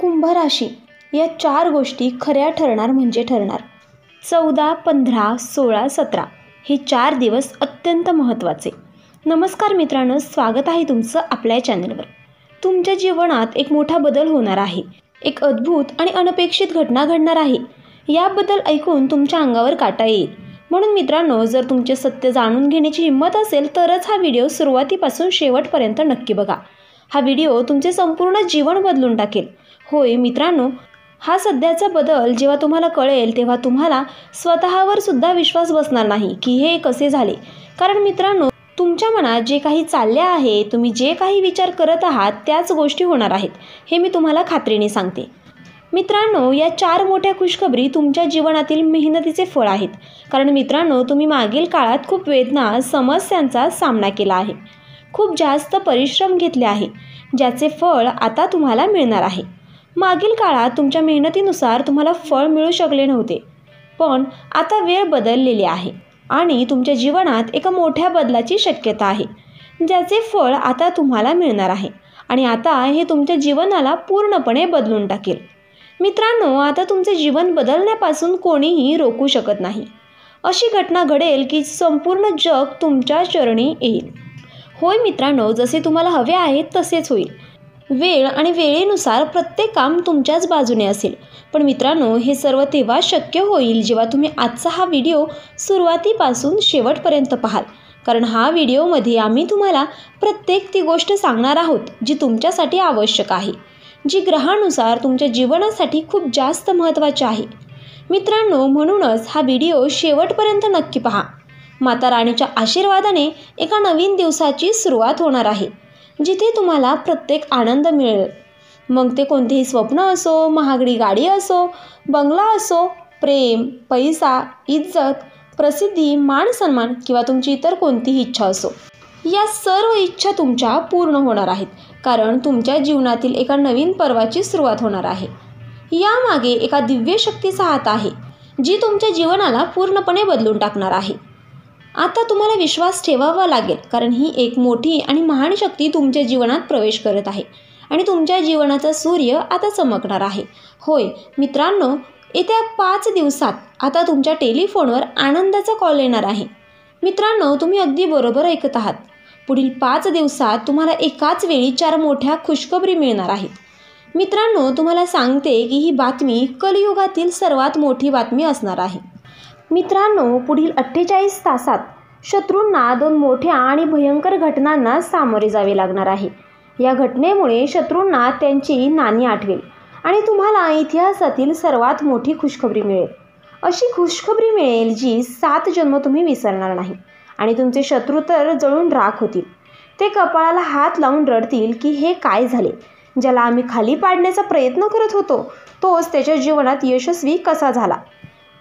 कुंभ राशी या 4 गोष्टी खऱ्या ठरणार म्हणजे ठरणार. 14, 15, 16, 17 हे 4 दिवस अत्यंत महत्त्वाचे. नमस्कार मित्रांनो, स्वागत आहे तुमचं आपल्या चॅनलवर. तुमच्या जीवनात एक मोठा बदल होणार आहे. एक अद्भुत आणि अनपेक्षित घटना घडणार आहे. याबद्दल ऐकून तुमच्या अंगावर काटा येईल. म्हणून मित्रांनो, जर तुमचे सत्य जाणून घेण्याची हिंमत असेल तरच हा व्हिडिओ सुरुवातीपासून शेवटपर्यंत नक्की बघा. हा व्हिडिओ तुमचे संपूर्ण जीवन बदलून टाकेल. होय मित्रांनो, हा सध्याचा बदल जेव्हा तुम्हाला कळेल तेव्हा तुम्हाला स्वतःवर सुद्धा विश्वास बसणार नाही की हे कसे झाले. कारण मित्रांनो, तुमच्या मनात जे काही चालले आहे, तुम्ही जे काही विचार करत आहात त्याच गोष्टी होणार आहेत, हे मी तुम्हाला खात्रीने सांगते. मित्रांनो, या 4 मोठ्या खुशखबरी तुमच्या जीवनातील मेहनतीचे फळ आहेत. कारण मित्रांनो, तुम्ही मागील काळात खूप वेदना, समस्यांचा सामना केला आहे. खूप जास्त परिश्रम घेतले आहे, ज्याचे फळ आता तुम्हाला मिळणार आहे. मागील काळात तुमच्या मेहनतीनुसार तुम्हाला फळ मिळू शकले नव्हते, पण आता वेळ बदललेली आहे आणि तुमच्या जीवनात एका मोठ्या बदलाची शक्यता आहे, ज्याचे फळ आता तुम्हाला मिळणार आहे आणि आता हे तुमच्या जीवनाला पूर्णपणे बदलून टाकेल. मित्रांनो, आता तुमचे जीवन बदलण्यापासून कोणीही रोखू शकत नाही. अशी घटना घडेल की संपूर्ण जग तुमच्या चरणी येईल. होय मित्रांनो, जसे तुम्हाला हवे आहे तसेच होईल. वेळ आणि वेळेनुसार प्रत्येक काम तुमच्याच बाजूने असेल. पण मित्रांनो, हे सर्व तेव्हा शक्य होईल जेव्हा तुम्ही आजचा हा व्हिडिओ सुरुवातीपासून शेवटपर्यंत पाहाल. कारण हा व्हिडिओमध्ये आम्ही तुम्हाला प्रत्येक ती गोष्ट सांगणार आहोत जी तुमच्यासाठी आवश्यक आहे, जी ग्रहानुसार तुमच्या जीवनासाठी खूप जास्त महत्त्वाची आहे. मित्रांनो, म्हणूनच हा व्हिडिओ शेवटपर्यंत नक्की पहा. माता राणीच्या आशीर्वादाने एका नवीन दिवसाची सुरुवात होणार आहे, जिथे तुम्हाला प्रत्येक आनंद मिळेल. मग ते कोणतेही स्वप्न असो, महागडी गाडी असो, बंगला असो, प्रेम, पैसा, इज्जत, प्रसिद्धी, मान सन्मान किंवा तुमची इतर कोणतीही इच्छा असो, या सर्व इच्छा तुमच्या पूर्ण होणार आहेत. कारण तुमच्या जीवनातील एका नवीन पर्वाची सुरुवात होणार आहे. यामागे एका दिव्य शक्तीचा हात आहे, जी तुमच्या जीवनाला पूर्णपणे बदलून टाकणार आहे. आता तुम्हाला विश्वास ठेवावा लागेल, कारण ही एक मोठी आणि महान शक्ती तुमच्या जीवनात प्रवेश करत आहे आणि तुमच्या जीवनाचा सूर्य आता चमकणार आहे. होय मित्रांनो, येत्या 5 दिवसात आता तुमच्या टेलिफोनवर आनंदाचा कॉल येणार आहे. मित्रांनो, तुम्ही अगदी बरोबर ऐकत आहात. पुढील 5 दिवसात तुम्हाला एकाच वेळी 4 मोठ्या खुशखबरी मिळणार आहेत. मित्रांनो, तुम्हाला सांगते की ही बातमी कलियुगातील सर्वात मोठी बातमी असणार आहे. मित्रांनो, पुढील 48 तासात शत्रूंना 2 मोठ्या आणि भयंकर घटनांना सामोरे जावे लागणार आहे. या घटनेमुळे शत्रूंना त्यांची नाणी आठवेल आणि तुम्हाला इतिहासातील सर्वात मोठी खुशखबरी मिळेल. अशी खुशखबरी मिळेल जी 7 जन्म तुम्ही विसरणार नाही आणि तुमचे शत्रू तर जळून राख होतील. ते कपाळाला हात लावून रडतील की हे काय झाले. ज्याला आम्ही खाली पाडण्याचा प्रयत्न करत होतो, तोच त्याच्या जीवनात यशस्वी कसा झाला.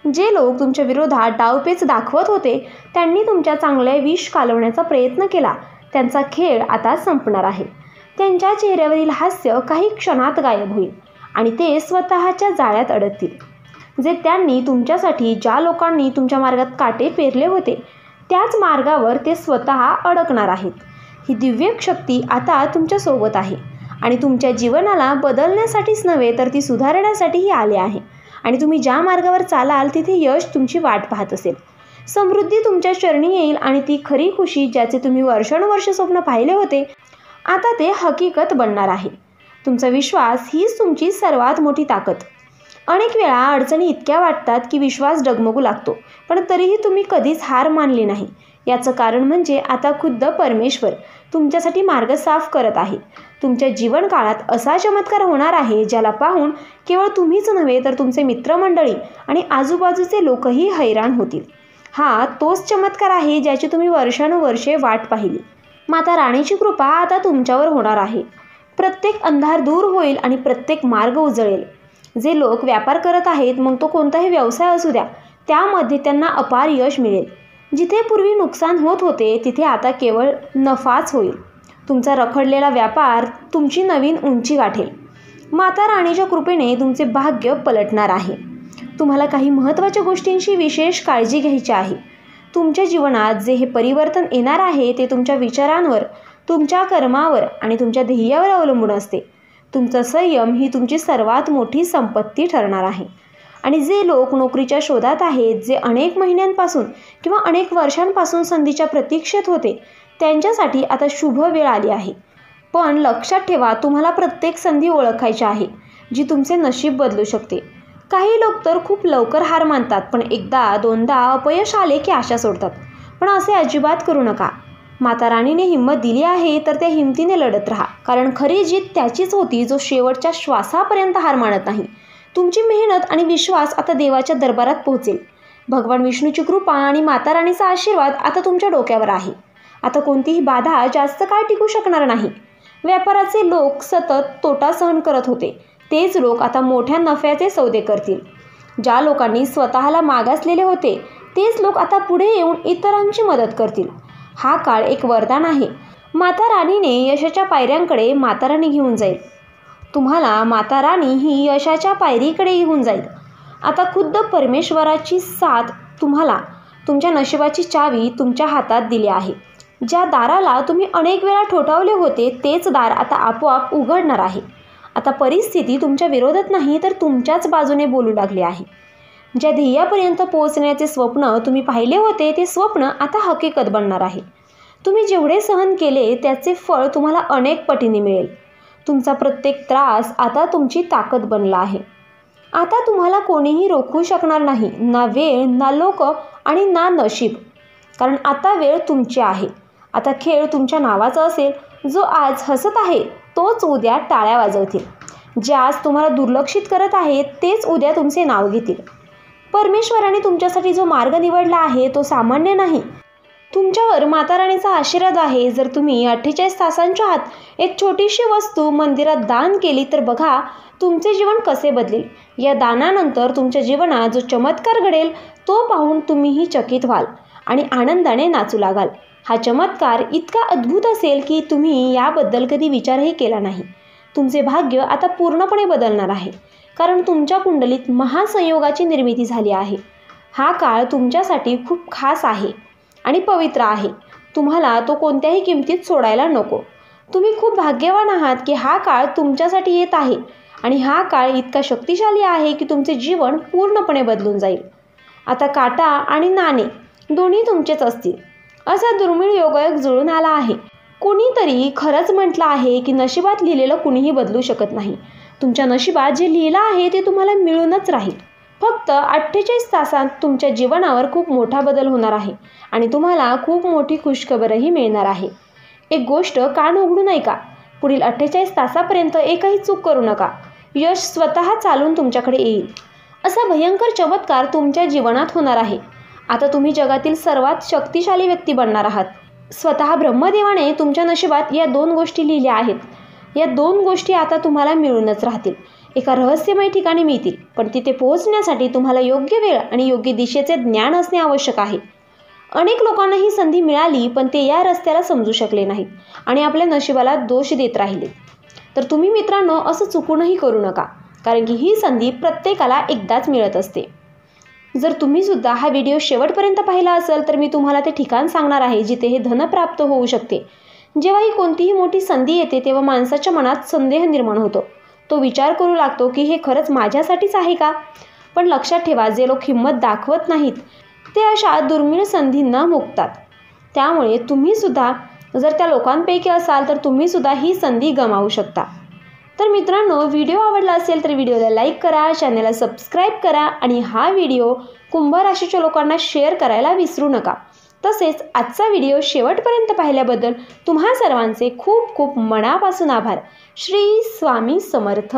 जे लोक तुमच्या विरोधात डावपेच दाखवत होते, त्यांनी तुमच्या चांगले विष कालवण्याचा प्रयत्न केला. त्यांचा खेळ आता संपणार आहे. त्यांच्या चेहऱ्यावरील हास्य काही क्षणात गायब होईल आणि ते स्वतःच्या जाळ्यात अडकतील. जे त्यांनी तुमच्यासाठी, ज्या लोकांनी तुमच्या मार्गात काटे पेरले होते, त्याच मार्गावर ते स्वतः अडकणार आहेत. ही दिव्य शक्ती आता तुमच्यासोबत आहे आणि तुमच्या जीवनाला बदलण्यासाठीच नव्हे तर ती सुधारण्यासाठीही आले आहे. आणि तुम्ही ज्या मार्गावर चालाल तिथे यश तुमची वाट पाहत असेल. समृद्धी तुमच्या चरणी येईल आणि ती खरी खुशी, ज्याचे तुम्ही वर्षानुवर्ष स्वप्न पाहिले होते, आता ते हकीकत बनणार आहे. तुमचा विश्वास हीच तुमची सर्वात मोठी ताकद. अनेक वेळा अडचणी इतक्या वाटतात की विश्वास डगमगू लागतो, पण तरीही तुम्ही कधीच हार मानली नाही. याचं कारण म्हणजे आता खुद्द परमेश्वर तुमच्यासाठी मार्ग साफ करत आहे. तुमच्या जीवनकाळात असा चमत्कार होणार आहे, ज्याला पाहून केवळ तुम्हीच नव्हे तर तुमचे मित्रमंडळी आणि आजूबाजूचे लोकही हैराण होतील. हा तोच चमत्कार आहे ज्याची तुम्ही वर्षानुवर्षे वाट पाहिली. माता राणीची कृपा आता तुमच्यावर होणार आहे. प्रत्येक अंधार दूर होईल आणि प्रत्येक मार्ग उजळेल. जे लोक व्यापार करत आहेत, मग तो कोणताही व्यवसाय असू द्या, त्यामध्ये त्यांना अपार यश मिळेल. जिथे पूर्वी नुकसान होत होते, तिथे आता केवळ नफाच होईल. तुमचा रखडलेला व्यापार तुमची नवीन उंची गाठेल. माता राणीच्या कृपेने तुमचे भाग्य पलटणार आहे. तुम्हाला काही महत्त्वाच्या गोष्टींची विशेष काळजी घ्यायची आहे. तुमच्या जीवनात जे हे परिवर्तन येणार आहे ते तुमच्या विचारांवर, तुमच्या कर्मावर आणि तुमच्या ध्येयावर अवलंबून असते. तुमचा संयम ही तुमची सर्वात मोठी संपत्ती ठरणार आहे. आणि जे लोक नोकरीच्या शोधात आहेत, जे अनेक महिन्यांपासून किंवा अनेक वर्षांपासून संधीच्या प्रतीक्षेत होते, त्यांच्यासाठी आता शुभ वेळ आली आहे. पण लक्षात ठेवा, तुम्हाला प्रत्येक संधी ओळखायची आहे, जी तुमचे नशीब बदलू शकते. काही लोक तर खूप लवकर हार मानतात, पण एकदा दोनदा अपयश आले की आशा सोडतात. पण असे अजिबात करू नका. माता राणीने हिंमत दिली आहे, तर त्या हिमतीने लढत राहा. कारण खरी जीत त्याचीच होती जो शेवटच्या श्वासापर्यंत हार मानत नाही. तुमची मेहनत आणि विश्वास आता देवाच्या दरबारात पोहोचेल. भगवान विष्णूची कृपा आणि माता राणीचा आशीर्वाद आता तुमच्या डोक्यावर आहे. आता कोणतीही बाधा जास्त काळ टिकू शकणार नाही. व्यापाराचे लोक सतत तोटा सहन करत होते, तेच लोक आता मोठ्या नफ्याचे सौदे करतील. ज्या लोकांनी स्वतःला मागासलेले होते, तेच लोक आता पुढे येऊन इतरांची मदत करतील. हा काळ एक वरदान आहे. माता राणीने यशाच्या पायऱ्यांकडे माता राणी घेऊन जाईल. तुम्हाला माता राणी ही यशाच्या पायरीकडे घेऊन जाईल. आता खुद्द परमेश्वराची साथ तुम्हाला तुमच्या नशिबाची चावी तुमच्या हातात दिली आहे. ज्या दाराला तुम्ही अनेक वेळा ठोठावले होते, तेच दार आता आपोआप उघडणार आहे. आता परिस्थिती तुमच्या विरोधात नाही, तर तुमच्याच बाजूने बोलू लागली आहे. ज्या ध्येयापर्यंत पोहोचण्याचे स्वप्न तुम्ही पाहिले होते, ते स्वप्न आता हकीकत बनणार आहे. तुम्ही जेवढे सहन केले, त्याचे फळ तुम्हाला अनेक पटीने मिळेल. तुमचा प्रत्येक त्रास आता तुमची ताकद बनला आहे. आता तुम्हाला कोणीही रोखू शकणार नाही, ना वेळ, ना लोक आणि ना नशीब. कारण आता वेळ तुमची आहे. आता खेळ तुमच्या नावाचा असेल. जो आज हसत आहे, तोच उद्या टाळ्या वाजवतील. जे आज तुम्हाला दुर्लक्षित करत आहेत, तेच उद्या तुमचे नाव घेतील. परमेश्वराने तुमच्यासाठी जो मार्ग निवडला आहे, तो सामान्य नाही. तुमच्यावर माता राणीचा आशीर्वाद आहे. जर तुम्ही 48 तासांच्या आत एक छोटीशी वस्तू मंदिरात दान केली, तर बघा तुमचे जीवन कसे बदलेल. या दानानंतर तुमच्या जीवनात जो चमत्कार घडेल, तो पाहून तुम्हीही चकित व्हाल आणि आनंदाने नाचू लागाल. हा चमत्कार इतका अद्भुत असेल की तुम्ही याबद्दल कधी विचारही केला नाही. तुमचे भाग्य आता पूर्णपणे बदलणार आहे, कारण तुमच्या कुंडलीत महासंयोगाची निर्मिती झाली आहे. हा काळ तुमच्यासाठी खूप खास आहे आणि पवित्र आहे. तुम्हाला तो कोणत्याही किमतीत सोडायला नको. तुम्ही खूप भाग्यवान आहात की हा काळ तुमच्यासाठी येत आहे. आणि हा काळ इतका शक्तिशाली आहे की तुमचे जीवन पूर्णपणे बदलून जाईल. आता काटा आणि नाणे दोन्ही तुमचेच असतील, असा दुर्मिळ योगायोग जुळून आला आहे. कोणीतरी खरंच म्हटलं आहे की नशिबात लिहिलेलं कुणीही बदलू शकत नाही. तुमच्या नशिबात जे लिहिलं आहे, ते तुम्हाला मिळूनच राहील. फक्त 48 तासात तुमच्या जीवनावर खूप मोठा बदल होणार आहे आणि तुम्हाला खूप मोठी खुशखबरही मिळणार आहे. एक गोष्ट कान उघडून ऐका. पुढील 48 तासापर्यंत एकही चूक करू नका. यश स्वतः चालून तुमच्याकडे येईल. असा भयंकर चमत्कार तुमच्या जीवनात होणार आहे. आता तुम्ही जगातील सर्वात शक्तिशाली व्यक्ती बनणार आहात. स्वतः ब्रह्मदेवाने तुमच्या नशिबात या 2 गोष्टी लिहिल्या आहेत. या 2 गोष्टी आता तुम्हाला मिळूनच राहतील. एका रहस्यमय ठिकाणी मिळतील, पण तिथे पोहोचण्यासाठी तुम्हाला योग्य वेळ आणि योग्य दिशेचे ज्ञान असणे आवश्यक आहे. अनेक लोकांना ही संधी मिळाली, पण ते या रस्त्याला समजू शकले नाहीत आणि आपल्या नशिबाला दोष देत राहिले. तर तुम्ही मित्रांनो, असं चुकूनही करू नका, कारण की ही संधी प्रत्येकाला एकदाच मिळत असते. जर तुम्ही सुद्धा हा व्हिडिओ शेवटपर्यंत पाहिला असेल, तर मी तुम्हाला ते ठिकाण सांगणार आहे जिथे हे धन प्राप्त होऊ शकते. जेव्हा ही कोणतीही मोठी संधी येते, तेव्हा माणसाच्या मनात संदेह निर्माण होतो. तो विचार करू लागतो की हे खरंच माझ्यासाठीच आहे का? पण लक्षात ठेवा, जे लोक हिंमत दाखवत नाहीत, ते अशा दुर्मिळ संधींना मुकतात. त्यामुळे तुम्ही सुद्धा जर त्या लोकांपैकी असाल, तर तुम्ही सुद्धा ही संधी गमावू शकता. तर मित्रांनो, व्हिडिओ आवडला असेल तर व्हिडिओला लाईक करा, चॅनलला सबस्क्राईब करा आणि हा व्हिडिओ कुंभ राशीच्या लोकांना शेअर करायला विसरू नका. तसेच आजचा व्हिडिओ शेवटपर्यंत पाहिल्याबद्दल तुम्हा सर्वांचे खूप खूप मनापासून आभार. श्री स्वामी समर्थ.